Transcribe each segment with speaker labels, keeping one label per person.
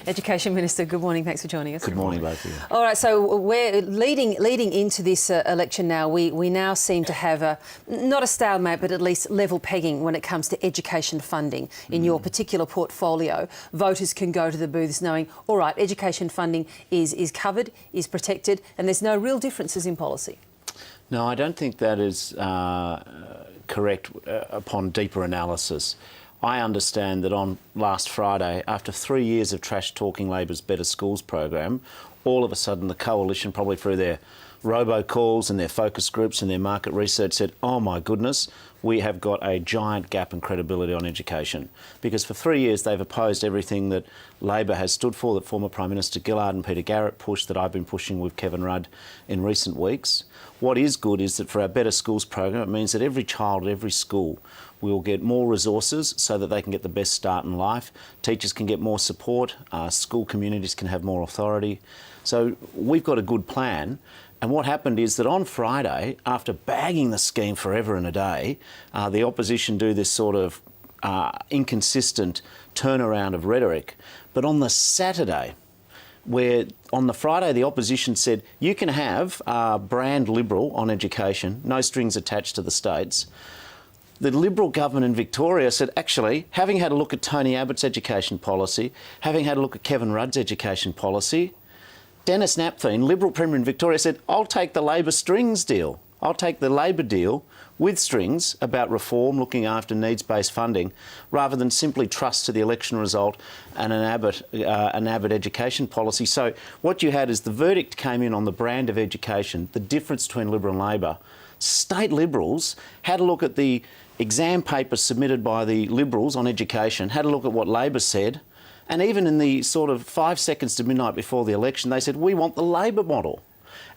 Speaker 1: Education Minister, good morning. Thanks for joining us.
Speaker 2: Good morning, both of you.
Speaker 1: All right, so we're leading into this election now. We now seem to have not a stalemate, but at least level pegging when it comes to education funding in your particular portfolio. Voters can go to the booths knowing, all right, education funding is covered, is protected, and there's no real differences in policy.
Speaker 2: No, I don't think that is correct upon deeper analysis. I understand that on last Friday, after 3 years of trash-talking Labor's Better Schools program, all of a sudden the coalition, probably through their robocalls and their focus groups and their market research, said, oh my goodness, we have got a giant gap in credibility on education. Because for 3 years they've opposed everything that Labor has stood for, that former Prime Minister Gillard and Peter Garrett pushed, that I've been pushing with Kevin Rudd in recent weeks. What is good is that for our Better Schools program, it means that every child at every school will get more resources so that they can get the best start in life. Teachers can get more support, school communities can have more authority. So we've got a good plan. And what happened is that on Friday, after bagging the scheme forever and a day, the opposition do this sort of inconsistent turnaround of rhetoric. But on the Saturday, where on the Friday the opposition said you can have brand Liberal on education, no strings attached to the states, the Liberal government in Victoria said, actually, having had a look at Tony Abbott's education policy, having had a look at Kevin Rudd's education policy, Dennis Napthine, Liberal Premier in Victoria, said, I'll take the Labor strings deal. I'll take the Labor deal with strings about reform, looking after needs-based funding, rather than simply trust to the election result and an Abbott education policy. So what you had is the verdict came in on the brand of education, the difference between Liberal and Labor. State Liberals had a look at the exam papers submitted by the Liberals on education, had a look at what Labor said, and even in the sort of 5 seconds to midnight before the election, they said, we want the Labor model.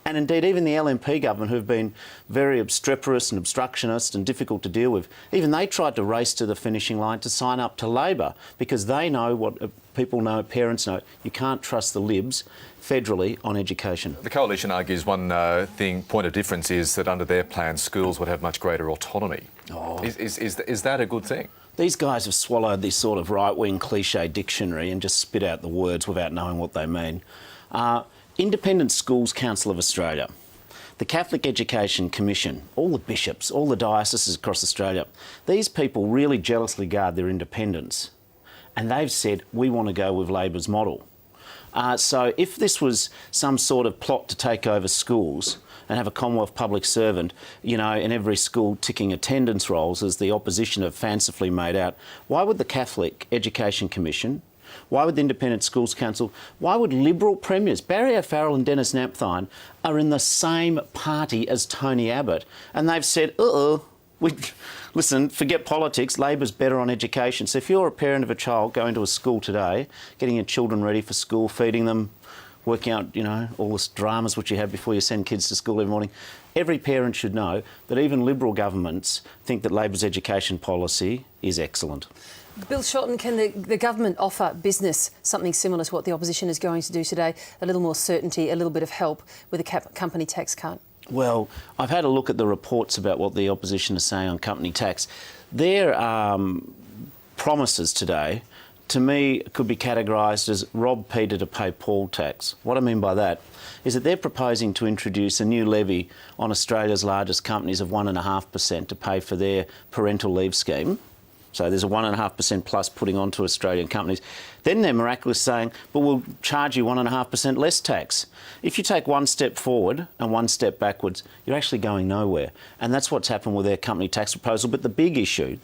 Speaker 2: And indeed, even the LNP government, who've been very obstreperous and obstructionist and difficult to deal with, even they tried to race to the finishing line to sign up to Labor, because they know what people know, parents know, you can't trust the Libs federally on education.
Speaker 3: The coalition argues one point of difference is that under their plan, schools would have much greater autonomy. Oh. Is that a good thing?
Speaker 2: These guys have swallowed this sort of right-wing cliche dictionary and just spit out the words without knowing what they mean. Independent Schools Council of Australia, the Catholic Education Commission, all the bishops, all the dioceses across Australia, these people really jealously guard their independence. And they've said, we want to go with Labor's model. So if this was some sort of plot to take over schools and have a Commonwealth public servant, you know, in every school ticking attendance rolls, as the opposition have fancifully made out, why would the Catholic Education Commission, why would the Independent Schools Council, why would Liberal premiers, Barry O'Farrell and Dennis Napthine, are in the same party as Tony Abbott? And they've said, listen, forget politics, Labor's better on education. So if you're a parent of a child going to a school today, getting your children ready for school, feeding them, working out, you know, all the dramas which you have before you send kids to school every morning, every parent should know that even Liberal governments think that Labor's education policy is excellent.
Speaker 1: Bill Shorten, can the government offer business something similar to what the opposition is going to do today? A little more certainty, a little bit of help with a company tax cut? Well,
Speaker 2: I've had a look at the reports about what the opposition is saying on company tax. Their promises today, to me, could be categorised as rob Peter to pay Paul tax. What I mean by that is that they're proposing to introduce a new levy on Australia's largest companies of 1.5% to pay for their parental leave scheme. So there's a 1.5% plus putting onto Australian companies. Then they're miraculous saying, but we'll charge you 1.5% less tax. If you take one step forward and one step backwards, you're actually going nowhere. And that's what's happened with their company tax proposal. But the big issue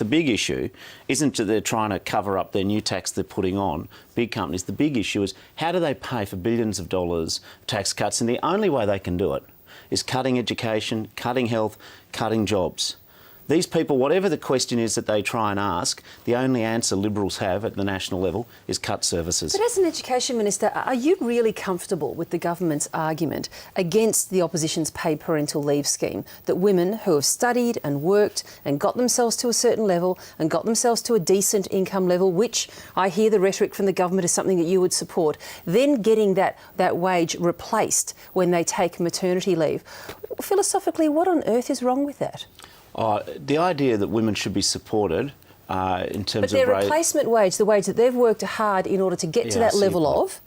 Speaker 2: isn't that they're trying to cover up their new tax they're putting on big companies. The big issue is how do they pay for billions of dollars tax cuts? And the only way they can do it is cutting education, cutting health, cutting jobs. These people, whatever the question is that they try and ask, the only answer Liberals have at the national level is cut services.
Speaker 1: But as an Education Minister, are you really comfortable with the government's argument against the opposition's paid parental leave scheme, that women who have studied and worked and got themselves to a certain level and got themselves to a decent income level, which I hear the rhetoric from the government is something that you would support, then getting that wage replaced when they take maternity leave? Philosophically, what on earth is wrong with that?
Speaker 2: The idea that women should be supported in terms
Speaker 1: But their
Speaker 2: of
Speaker 1: replacement wage, the wage that they've worked hard in order to get to
Speaker 2: Yeah, I
Speaker 1: that
Speaker 2: see your
Speaker 1: level
Speaker 2: point.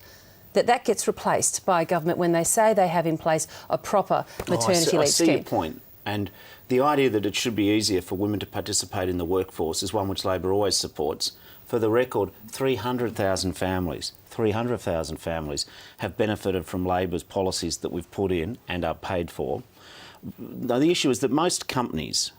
Speaker 1: of, that gets replaced by government when they say they have in place a proper maternity
Speaker 2: I
Speaker 1: leave
Speaker 2: see your
Speaker 1: scheme.
Speaker 2: point. And the idea that it should be easier for women to participate in the workforce is one which Labor always supports. For the record, 300,000 families have benefited from Labor's policies that we've put in and are paid for. Now, the issue is that most companies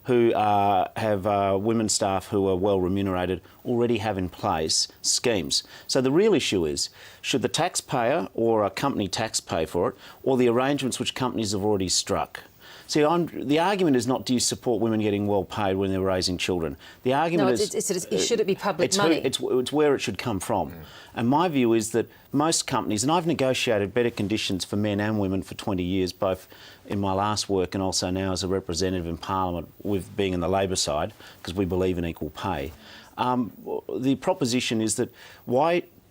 Speaker 2: who have women staff who are well remunerated already have in place schemes. So the real issue is, should the taxpayer or a company tax pay for it, or the arrangements which companies have already struck? See, the argument is not do you support women getting well paid when they're raising children. The argument is
Speaker 1: should it be public money?
Speaker 2: It's where it should come from. And my view is that most companies, and I've negotiated better conditions for men and women for 20 years, both in my last work and also now as a representative in Parliament, with being in the Labor side, because we believe in equal pay. The proposition is that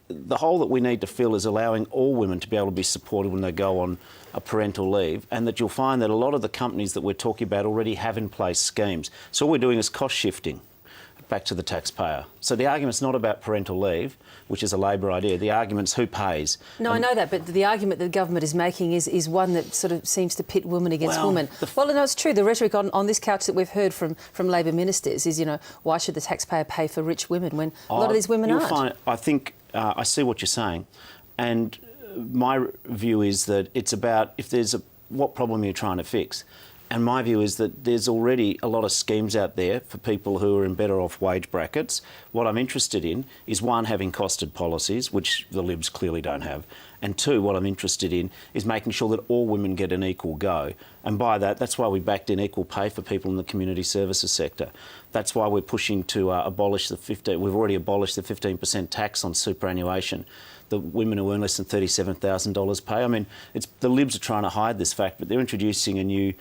Speaker 2: the hole that we need to fill is allowing all women to be able to be supported when they go on a parental leave, and that you'll find that a lot of the companies that we're talking about already have in place schemes. So all we're doing is cost shifting back to the taxpayer. So the argument's not about parental leave, which is a Labor idea. The argument's who pays.
Speaker 1: No, I know that, but the argument that the government is making is one that sort of seems to pit woman against woman. Well, no, it's true. The rhetoric on this couch that we've heard from Labor ministers is, why should the taxpayer pay for rich women when a lot of these women aren't?
Speaker 2: I see what you're saying, and my view is that it's about what problem you're trying to fix. And my view is that there's already a lot of schemes out there for people who are in better off wage brackets. What I'm interested in is, one, having costed policies, which the Libs clearly don't have, and two, what I'm interested in is making sure that all women get an equal go. And by that's why we backed in equal pay for people in the community services sector. That's why we're pushing to abolish we've already abolished the 15% tax on superannuation. The women who earn less than $37,000 pay. I mean, the Libs are trying to hide this fact, but they're introducing a new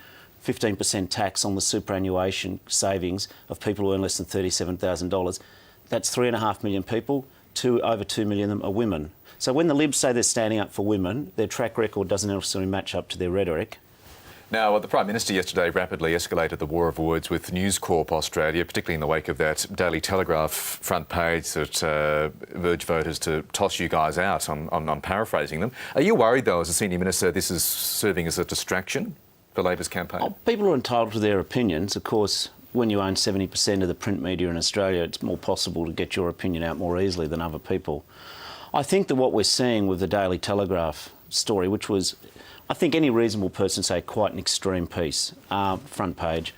Speaker 2: 15% tax on the superannuation savings of people who earn less than $37,000. That's 3.5 million people, over 2 million of them are women. So when the Libs say they're standing up for women, their track record doesn't necessarily match up to their rhetoric.
Speaker 3: Now, the Prime Minister yesterday rapidly escalated the war of words with News Corp Australia, particularly in the wake of that Daily Telegraph front page that urged voters to toss you guys out. I'm paraphrasing them. Are you worried, though, as a senior minister, this is serving as a distraction for Labor's campaign?
Speaker 2: People are entitled to their opinions. Of course, when you own 70% of the print media in Australia, it's more possible to get your opinion out more easily than other people. I think that what we're seeing with the Daily Telegraph story, which was, I think any reasonable person say, quite an extreme piece, front page,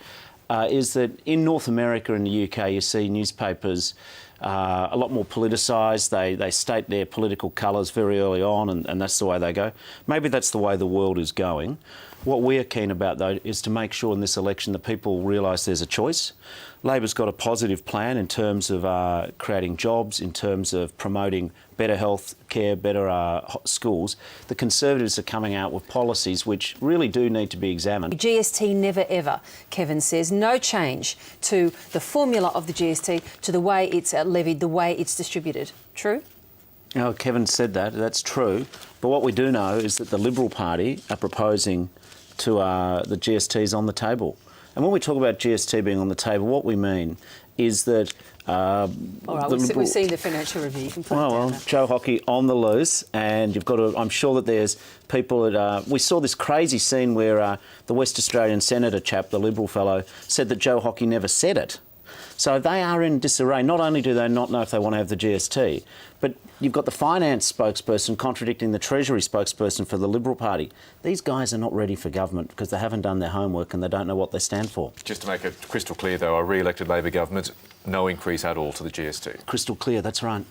Speaker 2: is that in North America and the UK you see newspapers a lot more politicised. They state their political colours very early on, and that's the way they go. Maybe that's the way the world is going. What we're keen about, though, is to make sure in this election that people realise there's a choice. Labor's got a positive plan in terms of creating jobs, in terms of promoting better health care, better schools. The Conservatives are coming out with policies which really do need to be examined.
Speaker 1: GST never ever, Kevin says. No change to the formula of the GST, to the way it's levied, the way it's distributed. True?
Speaker 2: Kevin said that. That's true. But what we do know is that the Liberal Party are proposing to the GSTs on the table. And when we talk about GST being on the table, what we mean is that...
Speaker 1: All right, we've seen the financial review. You can put it down now.
Speaker 2: Joe Hockey on the loose, and you've got to... I'm sure that there's people that... we saw this crazy scene where the West Australian Senator chap, the Liberal fellow, said that Joe Hockey never said it. So they are in disarray. Not only do they not know if they want to have the GST, but you've got the finance spokesperson contradicting the Treasury spokesperson for the Liberal Party. These guys are not ready for government because they haven't done their homework and they don't know what they stand for. Just
Speaker 3: to make it crystal clear, though, a re-elected Labor government, no increase at all to the GST.
Speaker 2: Crystal clear, that's right.